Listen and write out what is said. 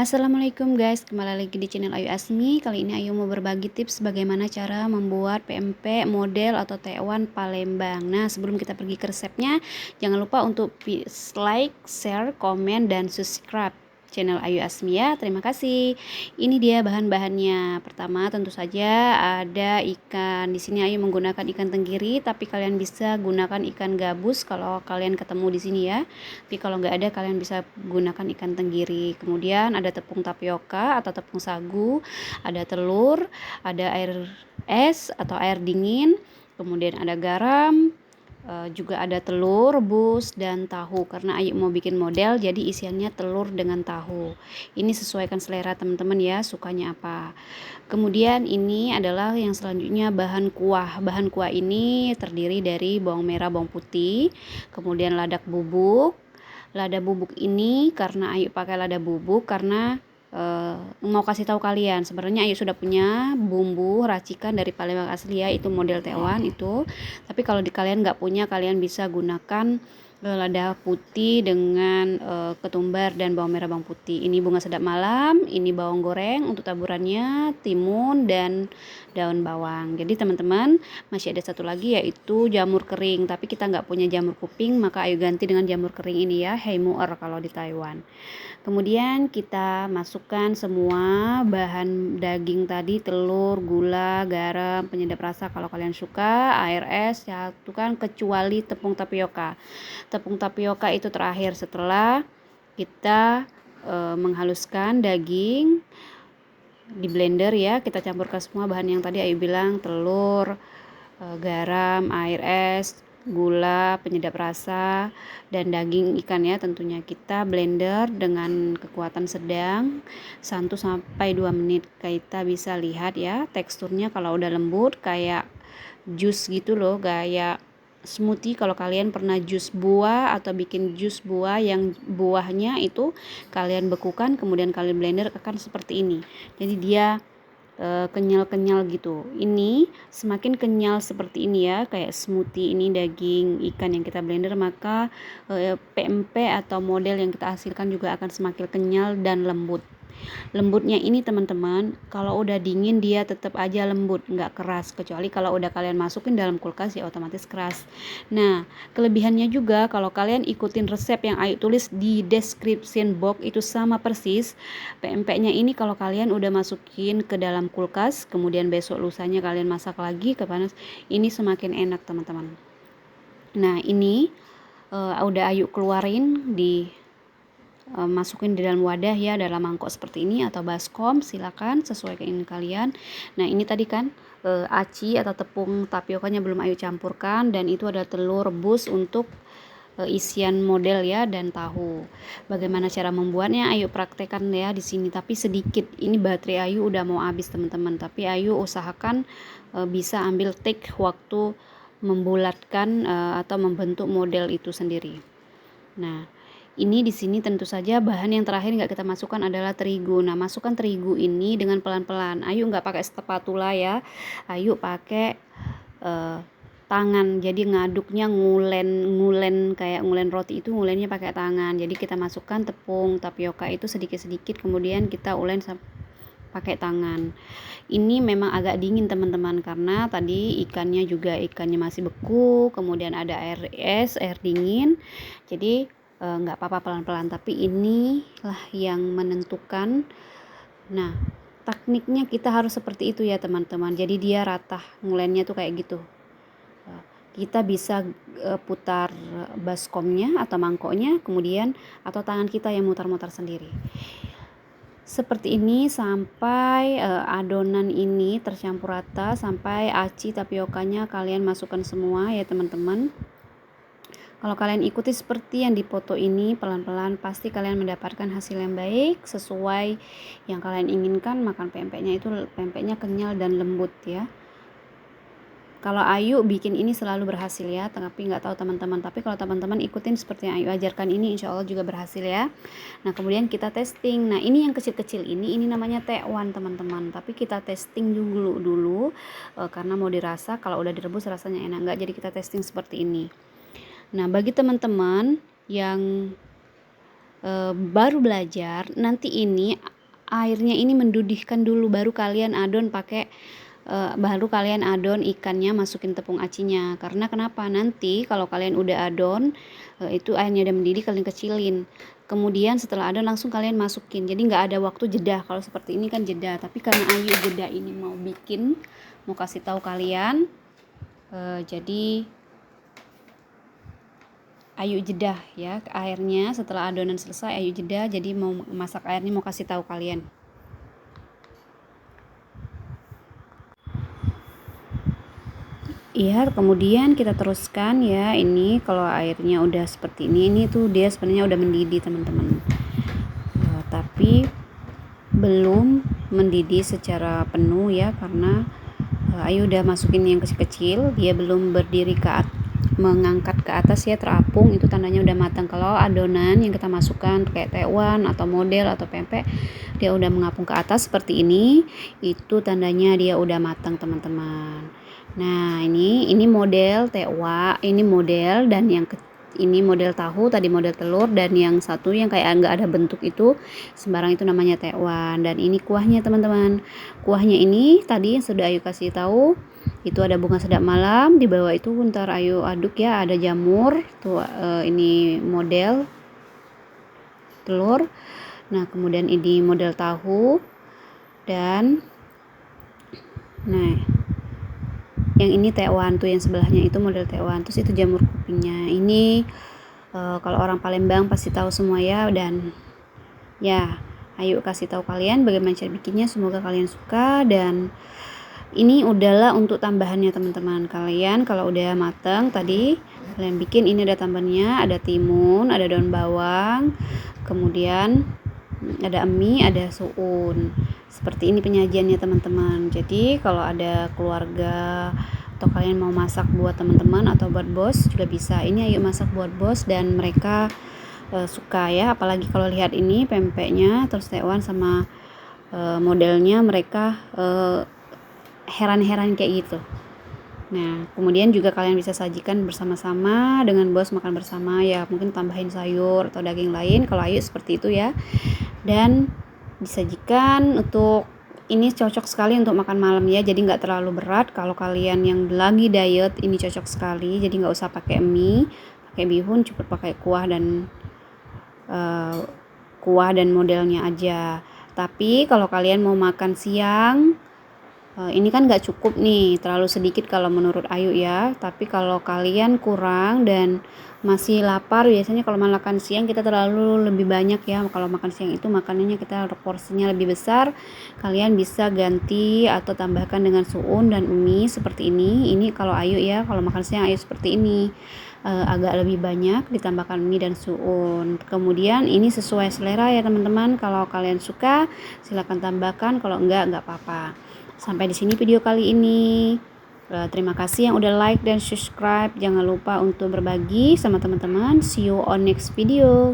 Assalamualaikum guys, kembali lagi di channel Ayu Asmi. Kali ini Ayu mau berbagi tips bagaimana cara membuat PMP model atau tekwan Palembang. Nah, sebelum kita pergi ke resepnya, jangan lupa untuk like, share, komen, dan subscribe channel Ayu Asmi ya. Terima kasih. Ini dia bahan-bahannya. Pertama, tentu saja ada ikan. Di sini Ayu menggunakan ikan tenggiri, tapi kalian bisa gunakan ikan gabus kalau kalian ketemu di sini ya. Tapi kalau nggak ada, kalian bisa gunakan ikan tenggiri. Kemudian ada tepung tapioka atau tepung sagu, ada telur, ada air es atau air dingin, kemudian ada garam, juga ada telur rebus dan tahu. Karena Ayu mau bikin model, jadi isiannya telur dengan tahu. Ini sesuaikan selera teman-teman ya, sukanya apa. Kemudian ini adalah yang selanjutnya bahan kuah. Bahan kuah ini terdiri dari bawang merah, bawang putih, kemudian lada bubuk. Lada bubuk ini karena Ayu pakai lada bubuk karena mau kasih tahu kalian, sebenarnya Ayu sudah punya bumbu racikan dari Palembang asli ya, itu model tekwan itu. Tapi kalau kalian nggak punya, kalian bisa gunakan lada putih dengan ketumbar dan bawang merah, bawang putih. Ini bunga sedap malam, ini bawang goreng untuk taburannya, timun dan daun bawang. Jadi teman-teman, masih ada satu lagi yaitu jamur kering, tapi kita nggak punya jamur kuping, maka Ayu ganti dengan jamur kering ini ya, heimuer kalau di Taiwan. Kemudian kita masukkan semua bahan daging tadi, telur, gula, garam, penyedap rasa kalau kalian suka, air es, satukan kecuali tepung tapioka. Tepung tapioka itu terakhir setelah kita menghaluskan daging di blender ya. Kita campurkan semua bahan yang tadi Ayu bilang, telur, garam, air es, gula, penyedap rasa, dan daging ikan ya. Tentunya kita blender dengan kekuatan sedang 1-2 menit. Kita bisa lihat ya teksturnya, kalau udah lembut kayak jus gitu loh, kayak smoothie. Kalau kalian pernah jus buah atau bikin jus buah yang buahnya itu kalian bekukan kemudian kalian blender, akan seperti ini. Jadi dia kenyal-kenyal gitu. Ini semakin kenyal seperti ini ya, kayak smoothie ini daging ikan yang kita blender, maka PMP atau model yang kita hasilkan juga akan semakin kenyal dan lembut. Lembutnya ini teman-teman, kalau udah dingin dia tetap aja lembut, nggak keras. Kecuali kalau udah kalian masukin dalam kulkas ya otomatis keras. Nah, kelebihannya juga kalau kalian ikutin resep yang Ayu tulis di description box itu sama persis. PMP-nya ini kalau kalian udah masukin ke dalam kulkas, kemudian besok lusanya kalian masak lagi ke panas, ini semakin enak teman-teman. Nah, ini udah Ayu keluarin masukin di dalam wadah ya, dalam mangkok seperti ini atau baskom, silakan sesuai keinginan kalian. Nah, ini tadi kan aci atau tepung tapiokanya belum Ayu campurkan, dan itu ada telur rebus untuk isian model ya, dan tahu. Bagaimana cara membuatnya Ayu praktekkan ya di sini, tapi sedikit. Ini baterai Ayu udah mau habis teman-teman, tapi Ayu usahakan bisa ambil take waktu membulatkan atau membentuk model itu sendiri. Nah, ini di sini tentu saja bahan yang terakhir nggak kita masukkan adalah terigu. Nah, masukkan terigu ini dengan pelan-pelan. Ayu nggak pakai spatula ya, Ayu pakai tangan. Jadi ngaduknya ngulen kayak ngulen roti itu, ngulennya pakai tangan. Jadi kita masukkan tepung tapioka itu sedikit-sedikit, kemudian kita ulen pakai tangan. Ini memang agak dingin teman-teman, karena tadi ikannya masih beku, kemudian ada air es, air dingin. Jadi nggak apa-apa pelan-pelan, tapi inilah yang menentukan. Nah, tekniknya kita harus seperti itu ya teman-teman, jadi dia rata ngulennya tuh kayak gitu. Kita bisa putar baskomnya atau mangkoknya, kemudian atau tangan kita yang mutar-mutar sendiri seperti ini sampai adonan ini tercampur rata, sampai aci tapiokanya kalian masukkan semua ya teman-teman. Kalau kalian ikuti seperti yang dipoto ini pelan-pelan, pasti kalian mendapatkan hasil yang baik sesuai yang kalian inginkan. Makan pempeknya itu pempeknya kenyal dan lembut ya. Kalau Ayu bikin ini selalu berhasil ya, tapi nggak tahu teman-teman. Tapi kalau teman-teman ikutin seperti yang Ayu ajarkan ini, insya Allah juga berhasil ya. Nah, kemudian kita testing. Nah, ini yang kecil-kecil ini namanya tekwan teman-teman. Tapi kita testing dulu karena mau dirasa. Kalau udah direbus rasanya enak nggak? Jadi kita testing seperti ini. Nah, bagi teman-teman yang baru belajar, nanti ini airnya ini mendidihkan dulu, baru kalian adon ikannya, masukin tepung acinya. Karena kenapa? Nanti kalau kalian udah adon itu airnya udah mendidih, kalian kecilin. Kemudian setelah adon langsung kalian masukin. Jadi nggak ada waktu jeda. Kalau seperti ini kan jeda. Tapi karena Ayu jeda ini mau kasih tahu kalian, jadi Ayu jeda ya airnya. Setelah adonan selesai Ayu jeda. Jadi mau masak airnya, mau kasih tahu kalian. Iya, kemudian kita teruskan ya. Ini kalau airnya udah seperti ini tuh dia sebenarnya udah mendidih teman-teman. Tapi belum mendidih secara penuh ya, karena Ayu udah masukin yang kecil-kecil, dia belum berdiri mengangkat ke atas ya, terapung, itu tandanya udah matang. Kalau adonan yang kita masukkan kayak tekwan atau model atau pempek dia udah mengapung ke atas seperti ini, itu tandanya dia udah matang teman-teman. Nah, ini model tekwa, ini model, dan ini model tahu, tadi model telur, dan yang satu yang kayak nggak ada bentuk itu sembarang itu namanya tekwan. Dan ini kuahnya teman-teman. Kuahnya ini tadi yang sudah Ayu kasih tahu, itu ada bunga sedap malam, di bawah itu ntar Ayu aduk ya, ada jamur tuh. Ini model telur. Nah, kemudian ini model tahu, dan nah yang ini tekwan tuh, yang sebelahnya itu model tekwan, terus itu jamur kupingnya. Ini kalau orang Palembang pasti tahu semua ya. Dan ya, Ayu kasih tahu kalian bagaimana cara bikinnya. Semoga kalian suka. Dan ini udahlah untuk tambahannya teman-teman. Kalian kalau udah matang tadi kalian bikin, ini ada tambahannya, ada timun, ada daun bawang, kemudian ada mie, ada suun. Seperti ini penyajiannya teman-teman. Jadi kalau ada keluarga atau kalian mau masak buat teman-teman atau buat bos juga bisa. Ini Ayu masak buat bos dan mereka suka ya, apalagi kalau lihat ini pempeknya terus tekwan sama modelnya, mereka heran-heran kayak gitu. Nah, kemudian juga kalian bisa sajikan bersama-sama dengan bos, makan bersama ya, mungkin tambahin sayur atau daging lain. Kalau Ayu seperti itu ya. Dan disajikan untuk ini cocok sekali untuk makan malam ya, jadi nggak terlalu berat. Kalau kalian yang lagi diet ini cocok sekali, jadi nggak usah pakai mie, pakai bihun, cukup pakai kuah dan modelnya aja. Tapi kalau kalian mau makan siang, ini kan nggak cukup nih, terlalu sedikit kalau menurut Ayu ya. Tapi kalau kalian kurang dan masih lapar, biasanya kalau makan siang kita terlalu lebih banyak ya. Kalau makan siang itu makanannya kita porsinya lebih besar, kalian bisa ganti atau tambahkan dengan suun dan mie seperti ini. Ini kalau Ayu ya, kalau makan siang Ayu seperti ini, agak lebih banyak ditambahkan mie dan suun. Kemudian ini sesuai selera ya teman-teman. Kalau kalian suka silahkan tambahkan, kalau enggak apa-apa. Sampai di sini video kali ini. Terima kasih yang udah like dan subscribe. Jangan lupa untuk berbagi sama teman-teman. See you on next video.